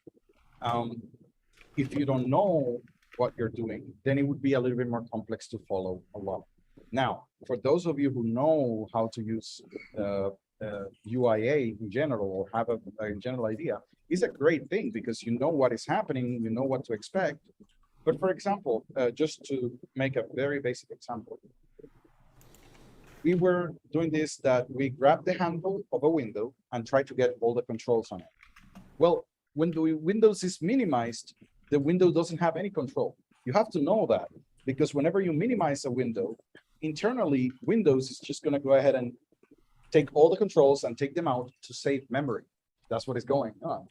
If you don't know what you're doing, then it would be a little bit more complex to follow along. Now, for those of you who know how to use UIA in general, or have a general idea, it's a great thing because you know what is happening, you know what to expect. But for example, just to make a very basic example, we were doing this, that we grab the handle of a window and try to get all the controls on it. Well, when the Windows is minimized, the window doesn't have any control. You have to know that, because whenever you minimize a window, internally, Windows is just gonna go ahead and take all the controls and take them out to save memory. That's what is going on.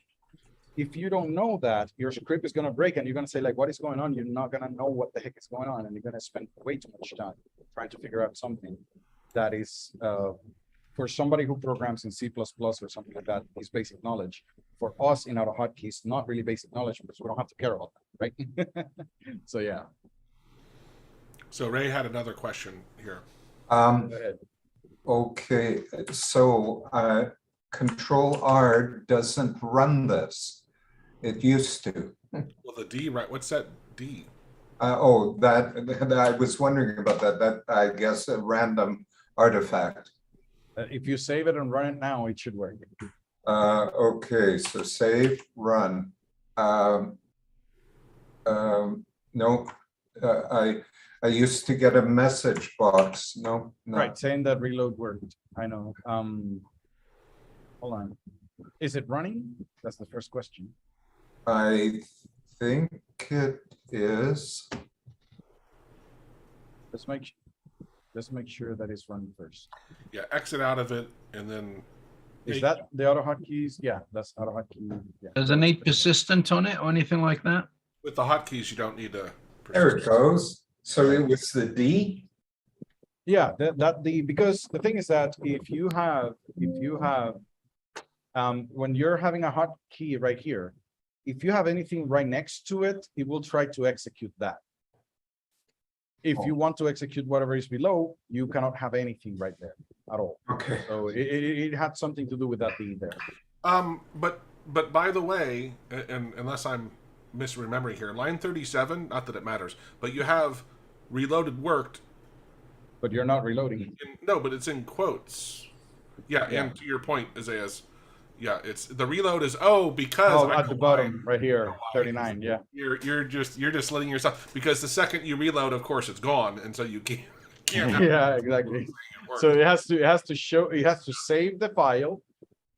If you don't know that, your script is gonna break and you're gonna say like, what is going on? You're not gonna know what the heck is going on, and you're gonna spend way too much time trying to figure out something that is, for somebody who programs in C++ or something like that, is basic knowledge. For us in AutoHotkey, it's not really basic knowledge because we don't have to care about that, right? So yeah. So Ray had another question here. Um, Go ahead. okay, so Control R doesn't run this. It used to. Well, the D, right? What's that D? Oh, that I was wondering about that. That I guess a random artifact. If you save it and run it now, it should work. Okay, so save, run. No, I used to get a message box. No, no. Right, saying that reload worked. I know. Hold on. Is it running? That's the first question. I think it is. Let's make sure that it's running first. Yeah, exit out of it and then. Is that the AutoHotkeys? Yeah, that's AutoHotkey. Yeah. Does it need persistent on it or anything like that? With the hotkeys, you don't need to. There it goes. So it was the D. Yeah, because the thing is that if you have when you're having a hotkey right here, if you have anything right next to it, it will try to execute that. If you want to execute whatever is below, you cannot have anything right there at all. Okay. So it had something to do with that being there. But by the way, and unless I'm misremembering here, line 37, not that it matters, but you have reloaded worked. But you're not reloading. No, but it's in quotes. Yeah, Yeah. and to your point, Isaias, yeah, it's the reload is because Oh, I at the know bottom, why. right here, why. 39. Yeah. You're just letting yourself, because the second you reload, of course, it's gone, and so you can't have Yeah, exactly. it work. So it has to save the file,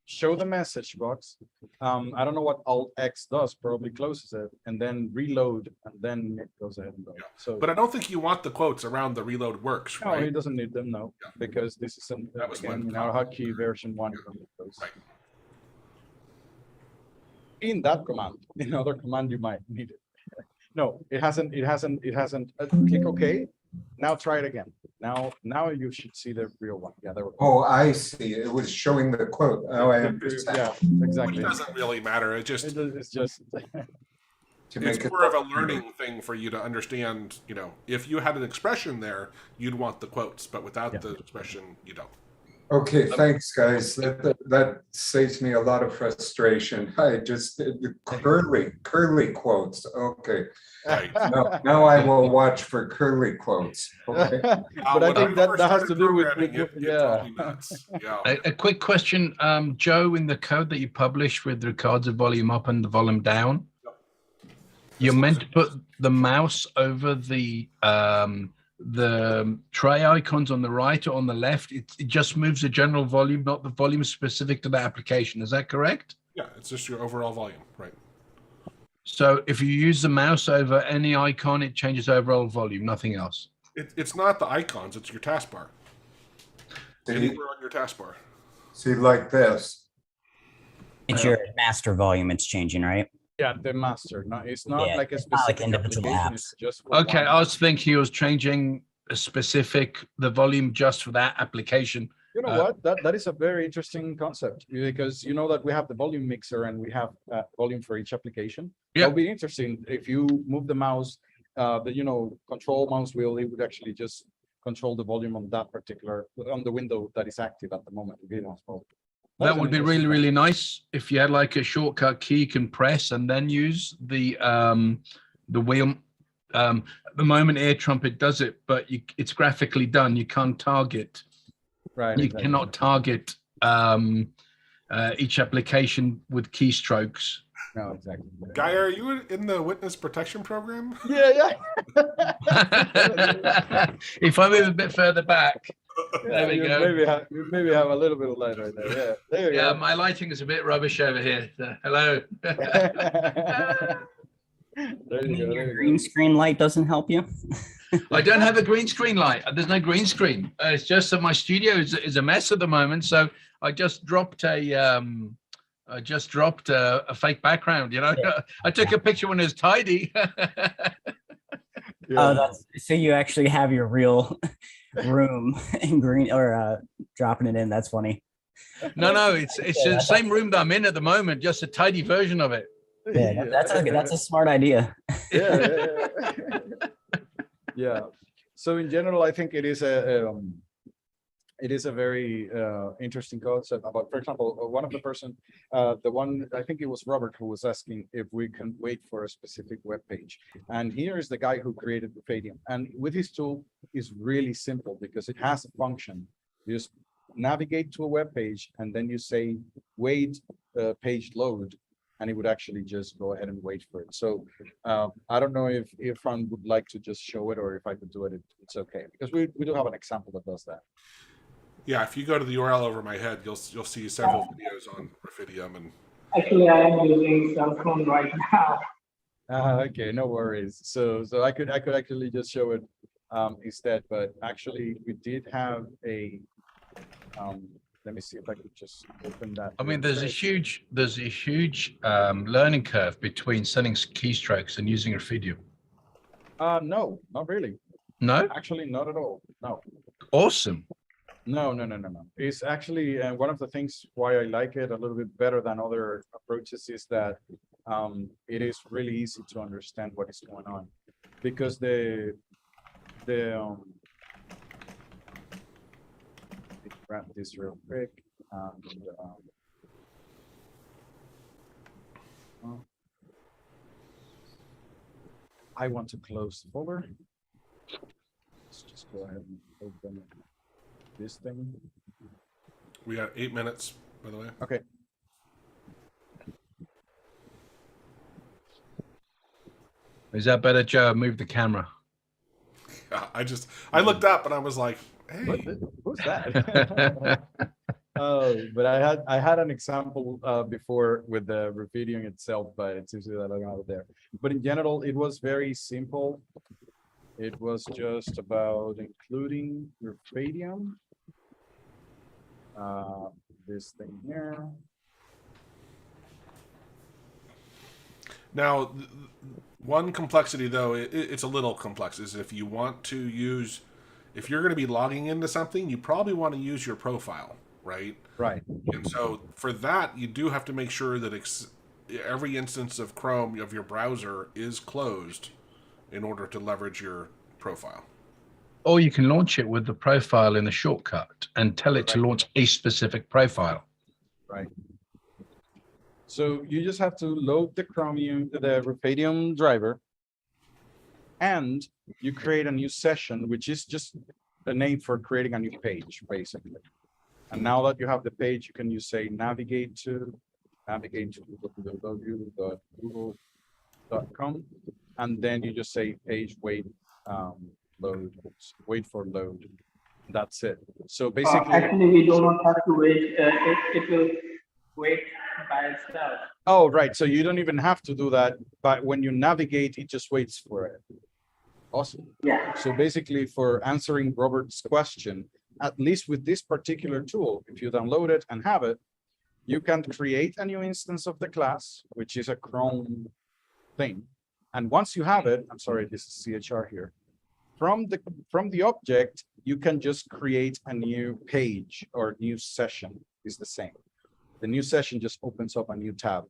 show the message box. I don't know what Alt X does, probably closes it, and then reload, and then it goes ahead and go. Yeah. So But I don't think you want the quotes around the reload works, no, right? he doesn't need them, no, Yeah. because this is That was my again, in comment. our hotkey version 1. Right. In that command, in other command, you might need it. No, it hasn't. Click OK. Now try it again. Now you should see the real one. Yeah, there we go. Oh, I see. It was showing the quote. Oh, I understand. Yeah, Which exactly. doesn't really matter. It's just It's just To make it's it more of a learning thing for you to understand. You know, if you had an expression there, you'd want the quotes, but without the expression, you don't. Okay, thanks, guys. That saves me a lot of frustration. I just the curly quotes. Okay, Right. now I will watch for curly quotes. Okay. But I When think that first has to started do with programming, it yeah. drove me nuts. Yeah. A quick question, Joe, in the code that you published with regards of volume up and the volume down, you're meant to put the mouse over the tray icons on the right or on the left. It just moves the general volume, not the volume specific to the application. Is that correct? Yeah, it's just your overall volume, right? So if you use the mouse over any icon, it changes overall volume, nothing else. It's not the icons; it's your taskbar. See, Anywhere on your taskbar. see, like this. It's your master volume it's changing, right? Yeah, the master. No, it's not Yeah, like a it's not like specific individual application, apps. it's just for Okay, one. I was thinking he was changing the volume just for that application. You know what? That is a very interesting concept, because you know that we have the volume mixer and we have volume for each application. Yeah. That'll be interesting if you move the mouse, control mouse wheel, it would actually just control the volume on that particular on the window that is active at the moment. That would be really, really nice if you had like a shortcut key you can press and then use the wheel. At the moment, Air Trumpet does it, but it's graphically done. You can't target. Right. You exactly. cannot target each application with keystrokes. No, exactly. Guy, are you in the witness protection program? Yeah. If I move a bit further back, There we you go. maybe have a little bit of light right there. Yeah, there you Yeah, go. my lighting is a bit rubbish over here. So, hello. There you go. There you Green go. screen light doesn't help you. I don't have a green screen light. There's no green screen. It's just that my studio is a mess at the moment. So I just dropped a fake background. You know, I took a picture when it was tidy. Oh, that's so you actually have your real room in green or dropping it in. That's funny. No, it's the same room that I'm in at the moment, just a tidy version of it. Yeah, that's a smart idea. Yeah. Yeah. So in general, I think it is a very interesting concept about, for example, one of the person, the one, I think it was Robert, who was asking if we can wait for a specific web page. And here is the guy who created the Fadium. And with his tool is really simple because it has a function. You just navigate to a web page and then you say, wait, page load, and it would actually just go ahead and wait for it. So I don't know if Irfan would like to just show it, or if I could do it, it's okay. Because we do have an example that does that. Yeah, if you go to the URL over my head, you'll see several videos on Grafidium, and actually I am using cell phone right now. Okay, no worries. So I could actually just show it instead, but actually we did have a let me see if I could just open that. I mean, there's a huge learning curve between setting keystrokes and using Grafidium. No, not really. No, Actually, not at all. No. awesome. No. It's actually one of the things why I like it a little bit better than other approaches is that it is really easy to understand what is going on, because let me grab this real quick. I want to close the folder. Let's just go ahead and open this thing. we got 8 minutes, by the way. Okay. Is that better, Joe? Move the camera. I looked up and I was like, hey, Who's that? But I had an example before with the Grafidium itself, but it seems that I don't have it there. But in general, it was very simple. It was just about including Grafidium. This thing here. Now, one complexity, though, it's a little complex, is if you want to use, if you're going to be logging into something, you probably want to use your profile, right? Right. And so for that, you do have to make sure that every instance of Chrome, of your browser, is closed in order to leverage your profile. Or you can launch it with the profile in the shortcut and tell it to launch a specific profile. Right. So you just have to load the Grafidium driver, and you create a new session, which is just a name for creating a new page, basically. And now that you have the page, you can use, say, navigate to www.google.com, and then you just say page wait for load. That's it. So basically, Actually, we do not have to wait. It will wait by itself. oh, right. So you don't even have to do that, but when you navigate, it just waits for it. Awesome. Yeah. So basically, for answering Robert's question, at least with this particular tool, if you download it and have it, you can create a new instance of the class, which is a Chrome thing. And once you have it, I'm sorry, this is CHR here. From the object, you can just create a new page or new session. Is the same. The new session just opens up a new tab,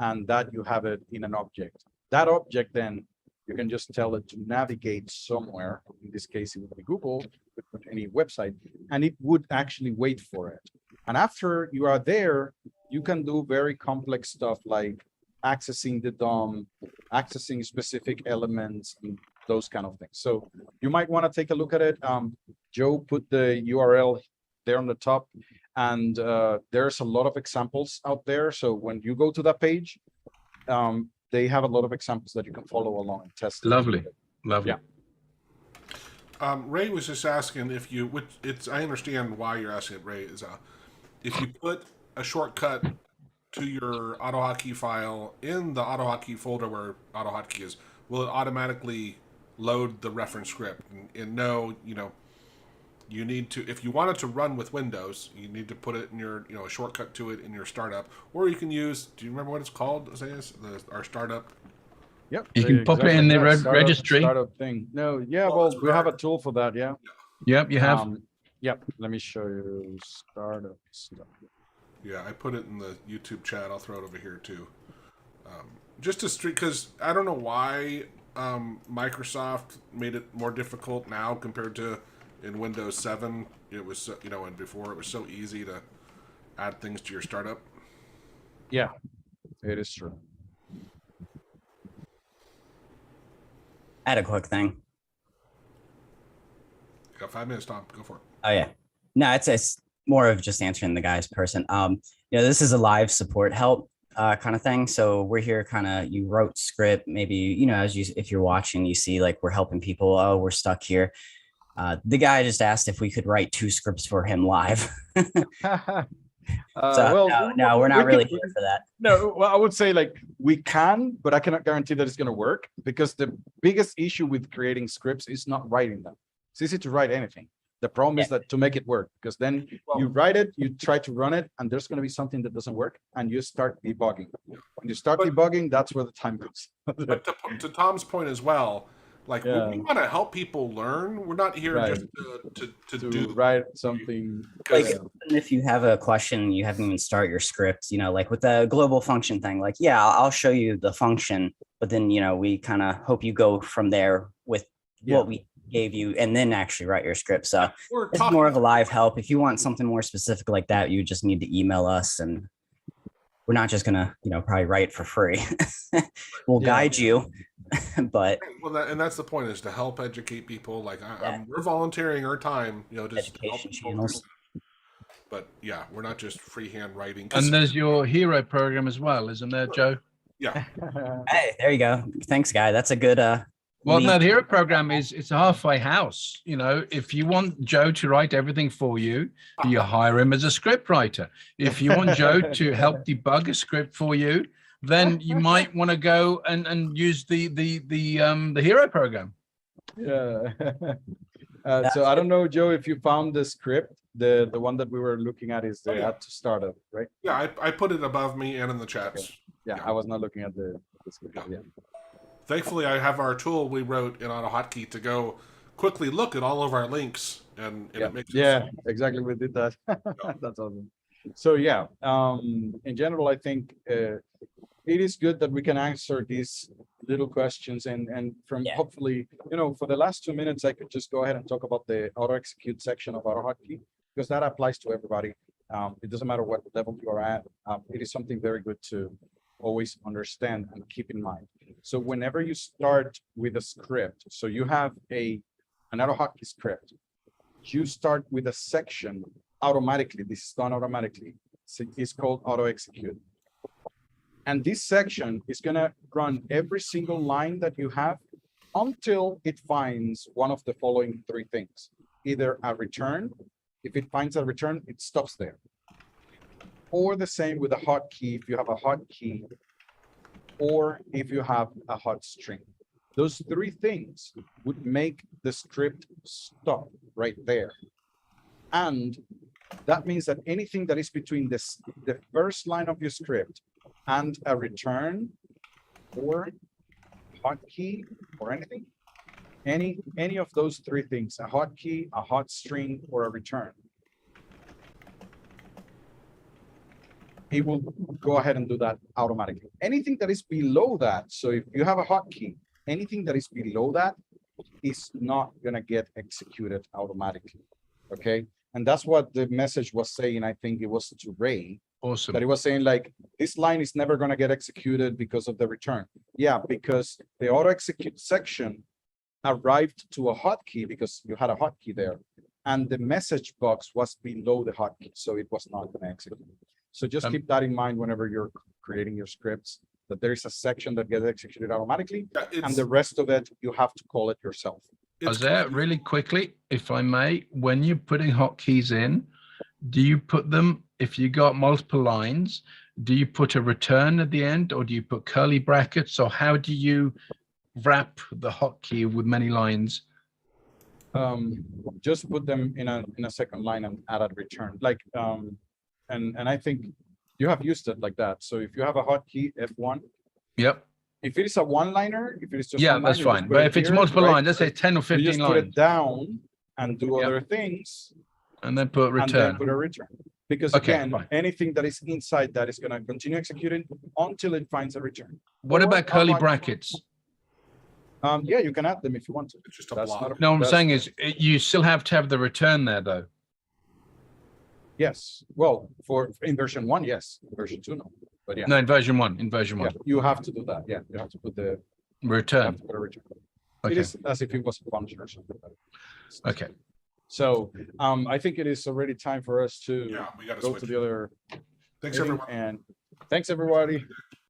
and that you have it in an object. That object, then you can just tell it to navigate somewhere. In this case, it would be Google, but any website, and it would actually wait for it. And after you are there, you can do very complex stuff like accessing the DOM, accessing specific elements, and those kind of things. So you might want to take a look at it. Joe put the URL there on the top, and there's a lot of examples out there. So when you go to that page, they have a lot of examples that you can follow along and test. Lovely. Yeah. Ray was just asking if you, which it's, I understand why you're asking it, Ray, is if you put a shortcut to your AutoHotkey file in the AutoHotkey folder where AutoHotkey is, will it automatically load the reference script? And no, you need to, if you want it to run with Windows, you need to put it in your, a shortcut to it in your startup, or you can use, do you remember what it's called, Zayas? Our startup? Yep. You can pop it in the registry. Startup thing. No, yeah, Well, well, we have a tool for that, yeah. Yep, you have. Yep, let me show you startup stuff. Yeah, I put it in the YouTube chat. I'll throw it over here too. Just to street, because I don't know why Microsoft made it more difficult now compared to in Windows 7. It was, and before it was so easy to add things to your startup. Yeah, it is true. I had a quick thing. You got 5 minutes, Tom. Go for it. Oh yeah. No, it's more of just answering the guy's person. This is a live support help kind of thing. So we're here kind of, you wrote script, maybe, if you're watching, you see like we're helping people. Oh, we're stuck here. The guy just asked if we could write 2 scripts for him live. No, we're not really here for that. No, well, I would say like we can, but I cannot guarantee that it's going to work, because the biggest issue with creating scripts is not writing them. It's easy to write anything. The problem is that to make it work, because then you write it, you try to run it, and there's going to be something that doesn't work, and you start debugging. When you start debugging, that's where the time goes. But to Tom's point as well, like we want to help people learn. We're not here just to write something. Like if you have a question, you haven't even started your script, like with the global function thing, like, yeah, I'll show you the function, but then, we kind of hope you go from there with what we gave you and then actually write your script. So it's more of a live help. If you want something more specific like that, you just need to email us, and we're not just gonna, probably write for free. We'll guide you. But and that's the point, is to help educate people. Like we're volunteering our time, just education channels. But yeah, we're not just freehand writing. And there's your hero program as well, isn't there, Joe? Yeah. Hey, there you go. Thanks, guy. That's a good well, no, the hero program it's a halfway house. If you want Joe to write everything for you, you hire him as a script writer. If you want Joe to help debug a script for you, then you might want to go and use the hero program. Yeah. So I don't know, Joe, if you found the script, the one that we were looking at is the add to startup, right? Yeah, I put it above me and in the chats. Okay. Yeah, I was not looking at the script. Yeah. Thankfully, I have our tool we wrote in AutoHotkey to go quickly look at all of our links, and it makes exactly. We did that. That's awesome. So yeah, in general, I think it is good that we can answer these little questions, and from hopefully, for the last 2 minutes, I could just go ahead and talk about the auto execute section of AutoHotkey, because that applies to everybody. It doesn't matter what level you are at. It is something very good to always understand and keep in mind. So whenever you start with a script, so you have an AutoHotkey script, you start with a section automatically. This is done automatically. So it's called auto execute. And this section is going to run every single line that you have until it finds one of the following 3 things. Either a return. If it finds a return, it stops there. Or the same with a hotkey, if you have a hotkey, or if you have a hot string. Those 3 things would make the script stop right there. And that means that anything that is between the first line of your script and a return or hotkey or anything, any of those 3 things, a hotkey, a hot string, or a return, it will go ahead and do that automatically. Anything that is below that, so if you have a hotkey, anything that is below that is not going to get executed automatically. Okay. And that's what the message was saying. I think it was to Ray. Awesome. That it was saying like, this line is never going to get executed because of the return. Yeah, because the auto execute section arrived to a hotkey because you had a hotkey there. And the message box was below the hotkey. So it was not going to execute. So just keep that in mind whenever you're creating your scripts, that there is a section that gets executed automatically, and the rest of it, you have to call it yourself. Isaiah, really quickly, if I may, when you're putting hotkeys in, do you put them, if you got multiple lines, do you put a return at the end, or do you put curly brackets, or how do you wrap the hotkey with many lines? Just put them in a second line and add a return, like, and I think you have used it like that. So if you have a hotkey F1, Yep. if it is a one-liner, if it is just Yeah, one that's line, you just fine. put But it if it's here, multiple right? lines, let's say 10 or You 15 just put it lines, down and do Yep. other things, and then put and then return. put a return. Because Okay, again, fine. anything that is inside that is gonna continue executing until it finds a return. What Or about a curly hot- brackets? Yeah, you can add them if you want to. It's just a That's block. not a- No, I'm that's- saying is you still have to have the return there, though. Yes, well, in version 1, yes, version 2, no, but yeah. No, in version one. In version Yeah, one, you have to do that, yeah, you have to put you have return. to put a return. It Okay. is as if it was a function or something. Okay. So, I think it is already time for us to Yeah, we got to go switch. to the other Thanks, meeting, everyone. and thanks, everybody.